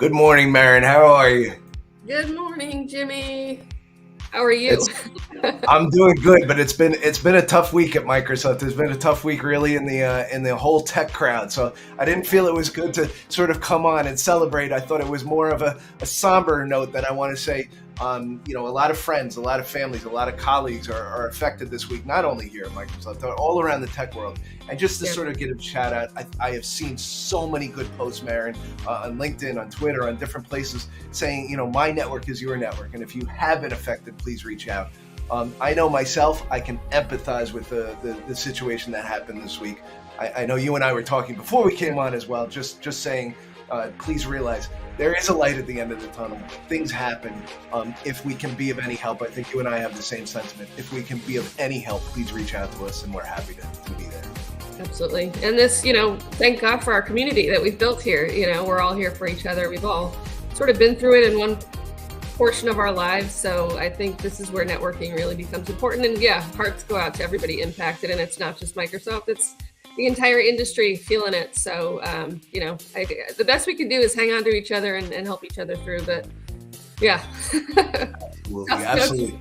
Good morning, Mehryn. How are you? Good morning, Jimmy. How are you? It's I'm doing good, but it's been a tough week at Microsoft. It's been a tough week, really, in the whole tech crowd. So I didn't feel it was good to sort of come on and celebrate. I thought it was more of a somber note that I want to say. A lot of friends, a lot of families, a lot of colleagues are affected this week, not only here at Microsoft, but all around the tech world. And just to Yeah. sort of get a shout out, I have seen so many good posts, Mehryn, on LinkedIn, on Twitter, on different places saying, my network is your network. And if you have been affected, please reach out. I know myself, I can empathize with the situation that happened this week. I know you and I were talking before we came on as well, just saying, please realize there is a light at the end of the tunnel. Things happen. If we can be of any help, I think you and I have the same sentiment. If we can be of any help, please reach out to us, and we're happy to be there. Absolutely. And this, thank God for our community that we've built here. We're all here for each other. We've all sort of been through it in one portion of our lives. So I think this is where networking really becomes important. And yeah, hearts go out to everybody impacted. And it's not just Microsoft, it's the entire industry feeling it. So, the best we can do is hang on to each other and help each other through. But yeah. Absolutely.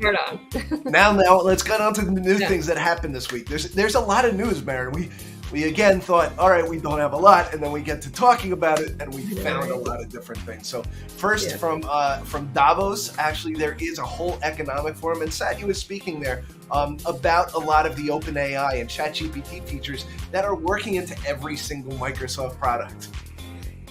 Now, let's get on to the new things that happened this week. There's a lot of news, Mehryn. We again thought, all right, we don't have a lot, and then we get to talking about it, and we found a lot of different things. So first, from Davos, actually, there is a whole economic forum, and Satya was speaking there about a lot of the OpenAI and ChatGPT features that are working into every single Microsoft product.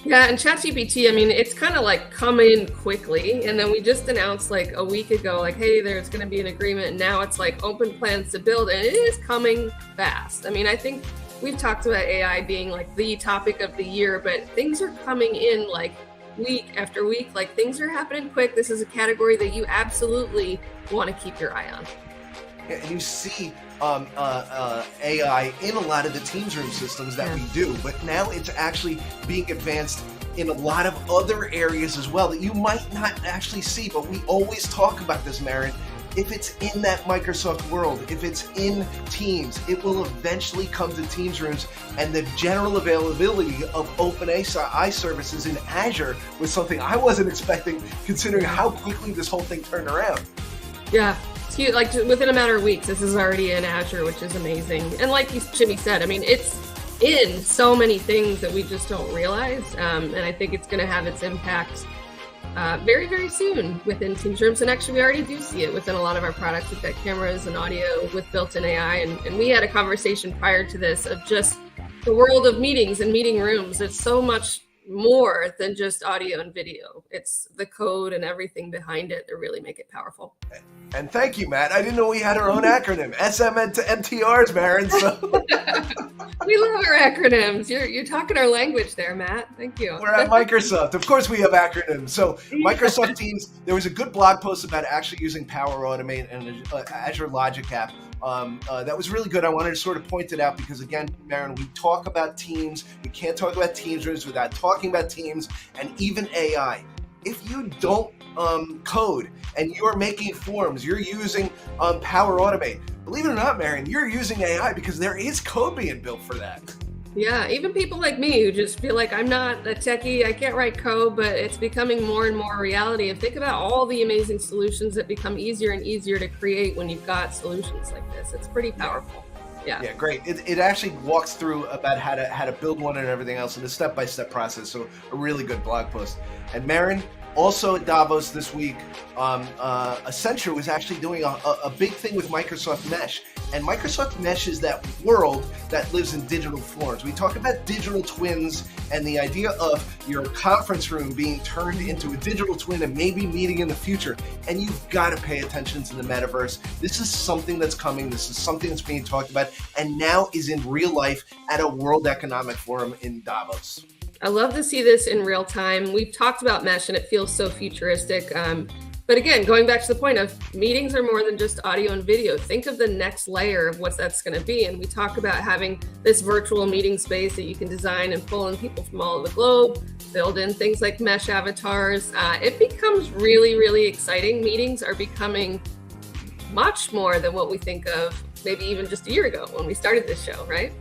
Yeah, and ChatGPT, it's kind of like coming quickly. And then we just announced like a week ago, like, hey, there's going to be an agreement. And now it's like open plans to build, and it is coming fast. I think we've talked about AI being like the topic of the year, but things are coming in like week after week. Like things are happening quick. This is a category that you absolutely want to keep your eye on. And you see AI in a lot of the Teams room systems that we do, but now it's actually being advanced in a lot of other areas as well that you might not actually see, but we always talk about this, Mehryn. If it's in that Microsoft world, if it's in Teams, it will eventually come to Teams rooms, and the general availability of OpenAI services in Azure was something I wasn't expecting, considering how quickly this whole thing turned around. Yeah. Like within a matter of weeks, this is already in Azure, which is amazing. And like Jimmy said, it's in so many things that we just don't realize. And I think it's going to have its impact very, very soon within Teams rooms. And actually, we already do see it within a lot of our products. We've got cameras and audio with built-in AI. And we had a conversation prior to this of just the world of meetings and meeting rooms. It's so much more than just audio and video. It's the code and everything behind it that really make it powerful. And thank you, Matt. I didn't know we had our own acronym, SMNTRs, Mehryn. So we love our acronyms. You're talking our language there, Matt. Thank you. We're at Microsoft. Of course we have acronyms. So Microsoft Teams, there was a good blog post about actually using Power Automate and Azure Logic app. That was really good. I wanted to sort of point it out because, again, Mehryn, we talk about Teams. We can't talk about Teams rooms without talking about Teams and even AI. If you don't code and you're making forms, you're using Power Automate, believe it or not, Mehryn, you're using AI because there is code being built for that. Yeah, even people like me who just feel like I'm not a techie, I can't write code, but it's becoming more and more reality. And think about all the amazing solutions that become easier and easier to create when you've got solutions like this. It's pretty powerful. Yeah, great. It actually walks through about how to build one and everything else in a step-by-step process. So a really good blog post. And Mehryn, also at Davos this week, Accenture was actually doing a big thing with Microsoft Mesh. And Microsoft Mesh is that world that lives in digital forms. We talk about digital twins and the idea of your conference room being turned into a digital twin and maybe meeting in the future. And you've got to pay attention to the metaverse. This is something that's coming. This is something that's being talked about and now is in real life at a World Economic Forum in Davos. I love to see this in real time. We've talked about Mesh and it feels so futuristic. But again, going back to the point of meetings are more than just audio and video. Think of the next layer of what that's going to be. And we talk about having this virtual meeting space that you can design and pull in people from all over the globe, build in things like mesh avatars. It becomes really, really exciting. Meetings are becoming much more than what we think of maybe even just a year ago when we started this show, right?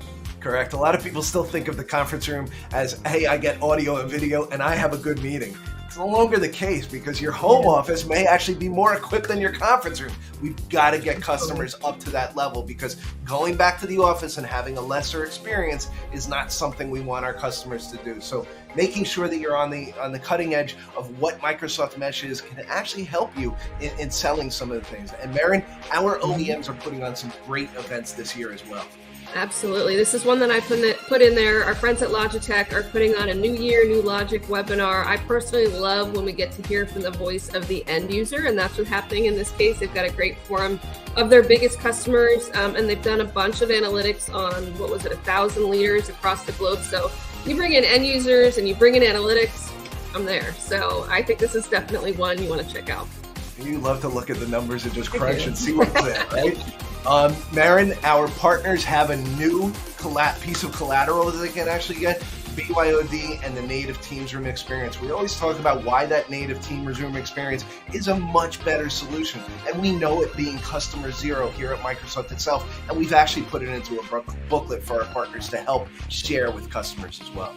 Correct. A lot of people still think of the conference room as, hey, I get audio and video and I have a good meeting. It's no longer the case because your home office may actually be more equipped than your conference room. We've got to get customers up to that level because going back to the office and having a lesser experience is not something we want our customers to do. So making sure that you're on the cutting edge of what Microsoft Mesh is can actually help you in selling some of the things. And Mehryn, our OEMs are putting on some great events this year as well. Absolutely. This is one that I put in there. Our friends at Logitech are putting on a New Year, New Logic webinar. I personally love when we get to hear from the voice of the end user, and that's what's happening in this case. They've got a great forum of their biggest customers, and they've done a bunch of analytics on, 1,000 leaders across the globe. So you bring in end users and you bring in analytics, I'm there. So I think this is definitely one you want to check out. You love to look at the numbers and just crunch and see what's there, right? Mehryn, our partners have a new piece of collateral that they can actually get, BYOD and the native Teams Room experience. We always talk about why that native Teams Room experience is a much better solution. And we know it being customer zero here at Microsoft itself. And we've actually put it into a booklet for our partners to help share with customers as well.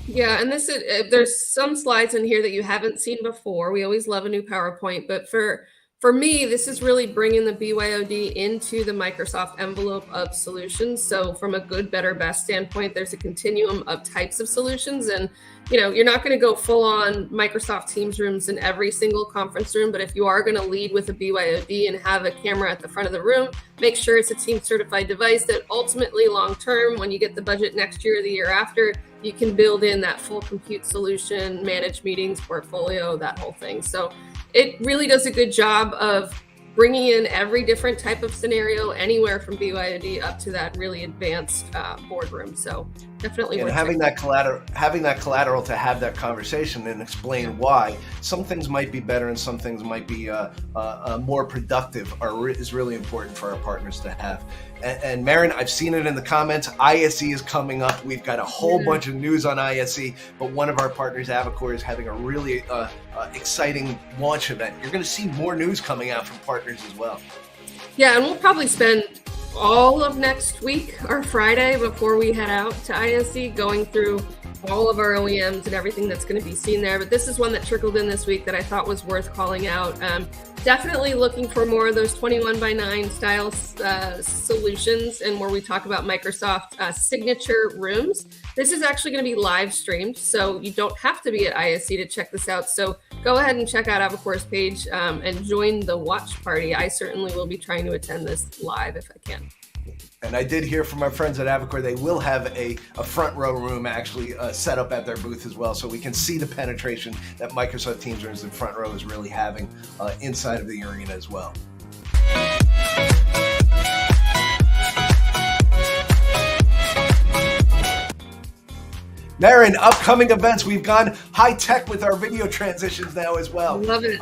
Yeah, and there's some slides in here that you haven't seen before. We always love a new PowerPoint, but for me, this is really bringing the BYOD into the Microsoft envelope of solutions. So from a good, better, best standpoint, there's a continuum of types of solutions. And, you're not going to go full on Microsoft Teams rooms in every single conference room. But if you are going to lead with a BYOD and have a camera at the front of the room, make sure it's a Teams certified device that ultimately long term, when you get the budget next year or the year after, you can build in that full compute solution, manage meetings, portfolio, that whole thing. So it really does a good job of bringing in every different type of scenario, anywhere from BYOD up to that really advanced boardroom. So definitely. And having that collateral to have that conversation and explain why some things might be better and some things might be more productive is really important for our partners to have. And Mehryn, I've seen it in the comments. ISE is coming up. We've got a whole bunch of news on ISE, but one of our partners, Avicor, is having a really exciting launch event. You're going to see more news coming out from partners as well. Yeah, and we'll probably spend all of next week or Friday before we head out to ISE going through all of our OEMs and everything that's going to be seen there. But this is one that trickled in this week that I thought was worth calling out. Definitely looking for more of those 21x9 style solutions, and where we talk about Microsoft signature rooms. This is actually going to be live streamed, so you don't have to be at ISE to check this out. So go ahead and check out Avicor's page and join the watch party. I certainly will be trying to attend this live if I can. And I did hear from our friends at Avicor, they will have a front row room actually set up at their booth as well, so we can see the penetration that Microsoft Teams Rooms in front row is really having inside of the arena as well. Mehryn, upcoming events. We've gone high tech with our video transitions now as well. Love it.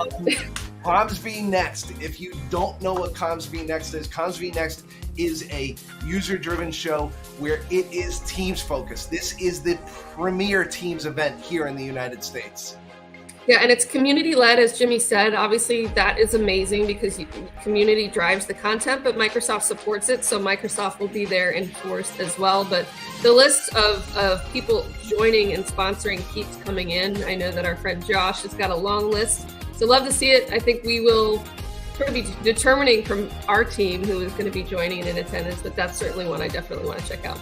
CommsV Next. If you don't know what CommsV Next is, CommsV Next is a user-driven show where it is Teams focused. This is the premier Teams event here in the United States. Yeah, and it's community-led, as Jimmy said. Obviously, that is amazing because community drives the content, but Microsoft supports it, so Microsoft will be there in force as well. But the list of people joining and sponsoring keeps coming in. I know that our friend Josh has got a long list, so love to see it. I think we will sort of be determining from our team who is going to be joining in attendance, but that's certainly one I definitely want to check out.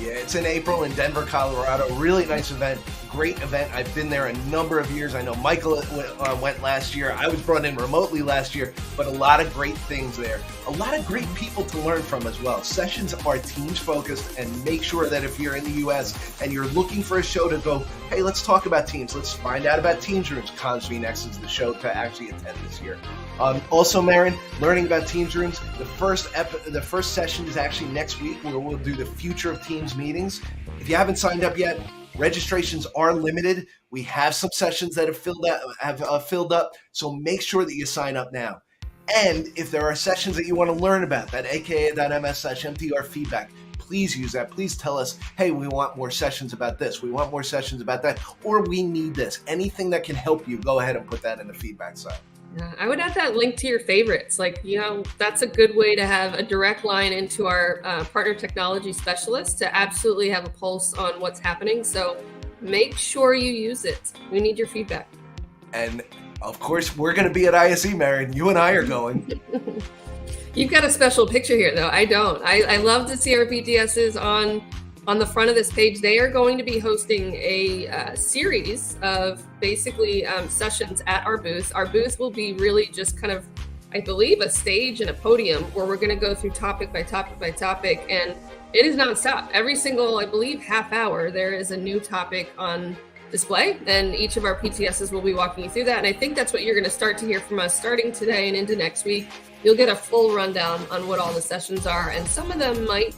Yeah, it's in April in Denver, Colorado. Really nice event. Great event. I've been there a number of years. I know Michael went last year. I was brought in remotely last year, but a lot of great things there. A lot of great people to learn from as well. Sessions are Teams focused, and make sure that if you're in the US and you're looking for a show to go, hey, let's talk about Teams. Let's find out about Teams Rooms. CommsV Next is the show to actually attend this year. Also, Mehryn, learning about Teams Rooms. The first session is actually next week, where we'll do the future of Teams meetings. If you haven't signed up yet, registrations are limited. We have some sessions that have filled up, so make sure that you sign up now. And if there are sessions that you want to learn about, that aka.ms/mtr feedback, please use that. Please tell us, hey, we want more sessions about this. We want more sessions about that, or we need this. Anything that can help you, go ahead and put that in the feedback side. I would add that link to your favorites. That's a good way to have a direct line into our partner technology specialist to absolutely have a pulse on what's happening. So make sure you use it. We need your feedback. And of course, we're going to be at ISE, Mehryn. You and I are going. You've got a special picture here, though. I don't. I love to see our PTSs on the front of this page. They are going to be hosting a series of basically sessions at our booth. Our booth will be really just kind of, I believe, a stage and a podium where we're going to go through topic by topic by topic, and it is nonstop. Every single, I believe, half hour, there is a new topic on display, and each of our PTSs will be walking you through that. And I think that's what you're going to start to hear from us starting today and into next week. You'll get a full rundown on what all the sessions are, and some of them might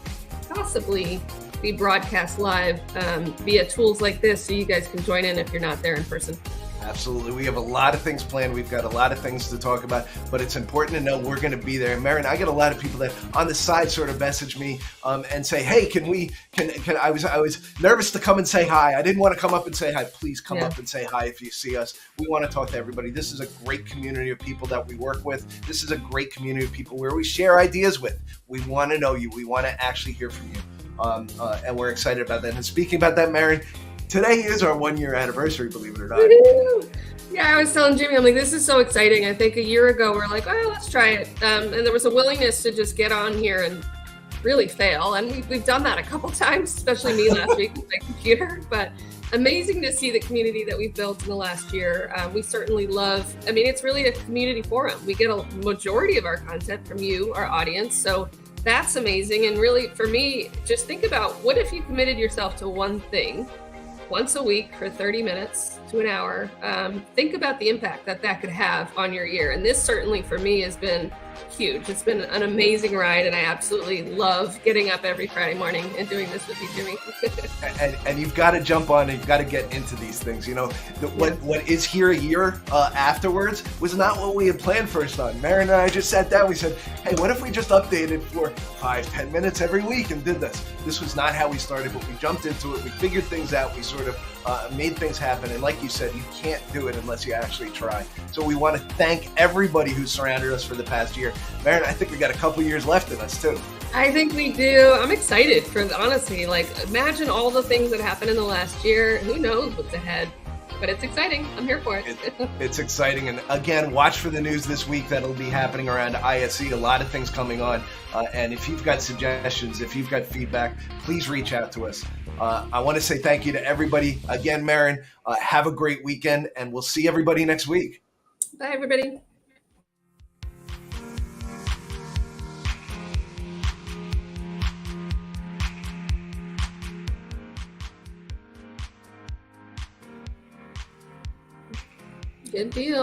possibly be broadcast live via tools like this, so you guys can join in if you're not there in person. Absolutely. We have a lot of things planned. We've got a lot of things to talk about, but it's important to know we're going to be there. Mehryn, I get a lot of people that on the side sort of message me and say, hey, can I was nervous to come and say hi. I didn't want to come up and say hi. Please come up and say hi if you see us. We want to talk to everybody. This is a great community of people that we work with. This is a great community of people where we share ideas with. We want to know you. We want to actually hear from you. And we're excited about that. And speaking about that, Mehryn, today is our 1-year anniversary, believe it or not. Woo-hoo! Yeah, I was telling Jimmy, I'm like, this is so exciting. I think a year ago we're like, oh, let's try it. And there was a willingness to just get on here and really fail. And we've done that a couple times, especially me last week with my computer. But amazing to see the community that we've built in the last year. We certainly love, I mean, it's really a community forum. We get a majority of our content from you, our audience. So that's amazing. And really, for me, just think about what if you committed yourself to one thing once a week for 30 minutes to an hour. Think about the impact that could have on your year. And this certainly for me has been huge. It's been an amazing ride, and I absolutely love getting up every Friday morning and doing this with you, Jimmy. and you've got to jump on and you've got to get into these things. You know, what is here a year afterwards was not what we had planned first on. Mehryn and I just sat down. We said, hey, what if we just updated for 5-10 minutes every week and did this? This was not how we started, but we jumped into it. We figured things out. We sort of made things happen. And like you said, you can't do it unless you actually try. So we want to thank everybody who surrounded us for the past year. Mehryn, I think we got a couple years left in us too. I think we do. I'm excited for, honestly, like, imagine all the things that happened in the last year. Who knows what's ahead? But it's exciting. I'm here for it. It's exciting. And again, watch for the news this week that'll be happening around ISE. A lot of things coming on. And if you've got suggestions, if you've got feedback, please reach out to us. I want to say thank you to everybody. Again, Mehryn, have a great weekend, and we'll see everybody next week. Bye, everybody. Good deal.